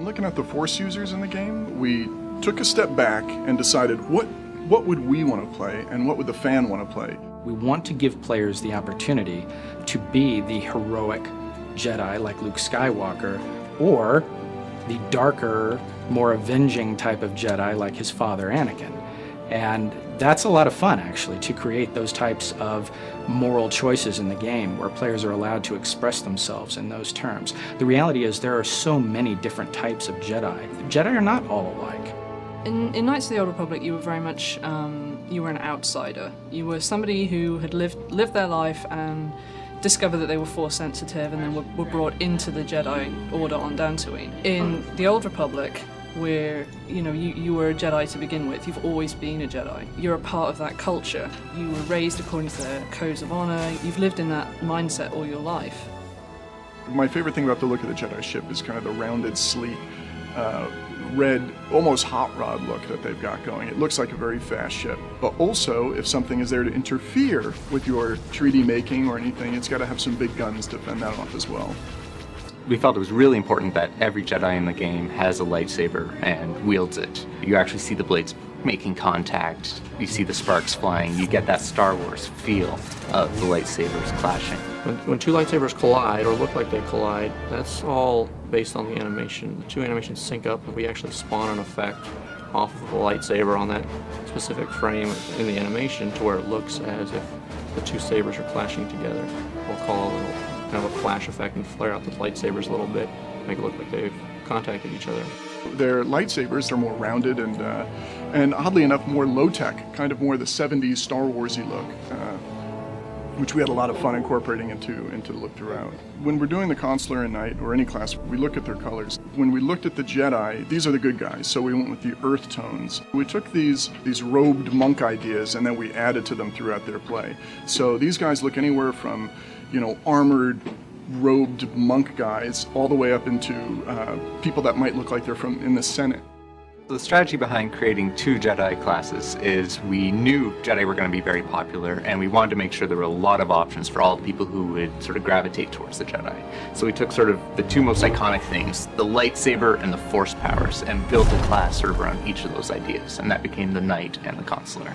looking at the Force users in the game, we took a step back and decided what would we want to play and what would the fan want to play. We want to give players the opportunity to be the heroic Jedi like Luke Skywalker, or the darker, more avenging type of Jedi like his father Anakin. And that's a lot of fun, actually, to create those types of moral choices in the game where players are allowed to express themselves in those terms. The reality is there are so many different types of Jedi. Jedi are not all alike. In Knights of the Old Republic, you were very much, you were an outsider. You were somebody who had lived their life and discovered that they were Force sensitive and then were brought into the Jedi Order on Dantooine. In the Old Republic, where you were a Jedi to begin with, you've always been a Jedi. You're a part of that culture. You were raised according to their codes of honor. You've lived in that mindset all your life. My favorite thing about the look of the Jedi ship is kind of the rounded, sleek, red, almost hot rod look that they've got going. It looks like a very fast ship. But also, if something is there to interfere with your 3D making or anything, it's got to have some big guns to fend that off as well. We felt it was really important that every Jedi in the game has a lightsaber and wields it. You actually see the blades making contact, you see the sparks flying, you get that Star Wars feel of the lightsabers clashing. When two lightsabers collide, or look like they collide, that's all based on the animation. The two animations sync up and we actually spawn an effect off of the lightsaber on that specific frame in the animation to where it looks as if the two sabers are clashing together. We'll call a little kind of a flash effect and flare out the lightsabers a little bit, make it look like they've contacted each other. Their lightsabers are more rounded and oddly enough more low-tech, kind of more the 70s Star Wars-y look, which we had a lot of fun incorporating into the look throughout. When we're doing the Consular and Knight, or any class, we look at their colors. When we looked at the Jedi, these are the good guys, so we went with the earth tones. We took these robed monk ideas and then we added to them throughout their play. So these guys look anywhere from, armored, robed monk guys, all the way up into people that might look like they're from in the Senate. The strategy behind creating two Jedi classes is we knew Jedi were going to be very popular and we wanted to make sure there were a lot of options for all the people who would sort of gravitate towards the Jedi. So we took sort of the two most iconic things, the lightsaber and the Force powers, and built a class sort of around each of those ideas, and that became the Knight and the Consular.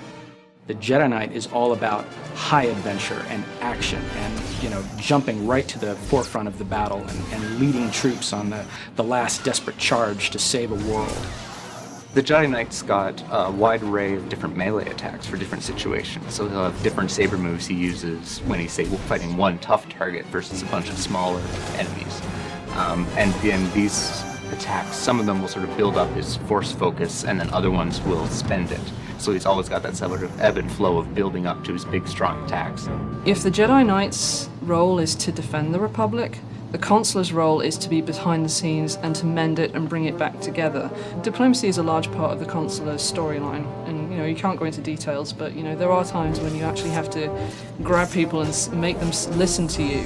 The Jedi Knight is all about high adventure and action and, jumping right to the forefront of the battle and leading troops on the last desperate charge to save a world. The Jedi Knight's got a wide array of different melee attacks for different situations. So he'll have different saber moves he uses when he's, say, fighting one tough target versus a bunch of smaller enemies. And then these attacks, some of them will sort of build up his Force focus and then other ones will spend it. So he's always got that sort of ebb and flow of building up to his big, strong attacks. If the Jedi Knight's role is to defend the Republic, the Consular's role is to be behind the scenes and to mend it and bring it back together. Diplomacy is a large part of the Consular's storyline, and you can't go into details, but there are times when you actually have to grab people and make them listen to you.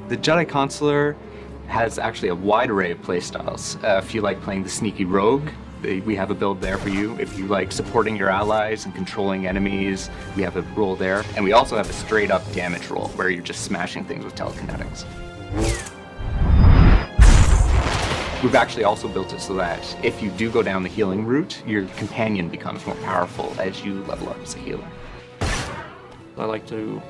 The Jedi Consular has actually a wide array of playstyles. If you like playing the sneaky rogue, we have a build there for you. If you like supporting your allies and controlling enemies, we have a role there. And we also have a straight up damage role where you're just smashing things with telekinetics. We've actually also built it so that if you do go down the healing route, your companion becomes more powerful as you level up as a healer. I like to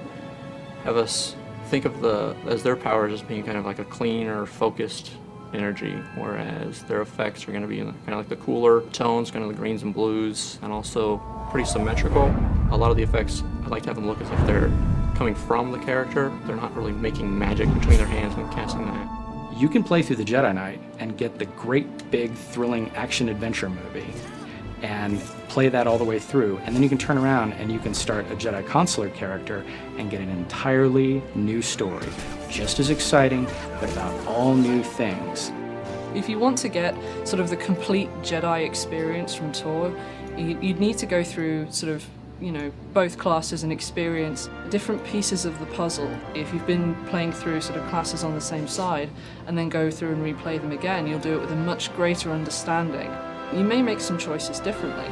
have us think of as their powers as being kind of like a clean or focused energy, whereas their effects are going to be kind of like the cooler tones, kind of the greens and blues, and also pretty symmetrical. A lot of the effects, I like to have them look as if they're coming from the character. They're not really making magic between their hands when casting that. You can play through the Jedi Knight and get the great, big, thrilling action-adventure movie and play that all the way through, and then you can turn around and you can start a Jedi Consular character and get an entirely new story, just as exciting, but about all new things. If you want to get sort of the complete Jedi experience from TOR, you'd need to go through sort of both classes and experience different pieces of the puzzle. If you've been playing through sort of classes on the same side and then go through and replay them again, you'll do it with a much greater understanding. You may make some choices differently.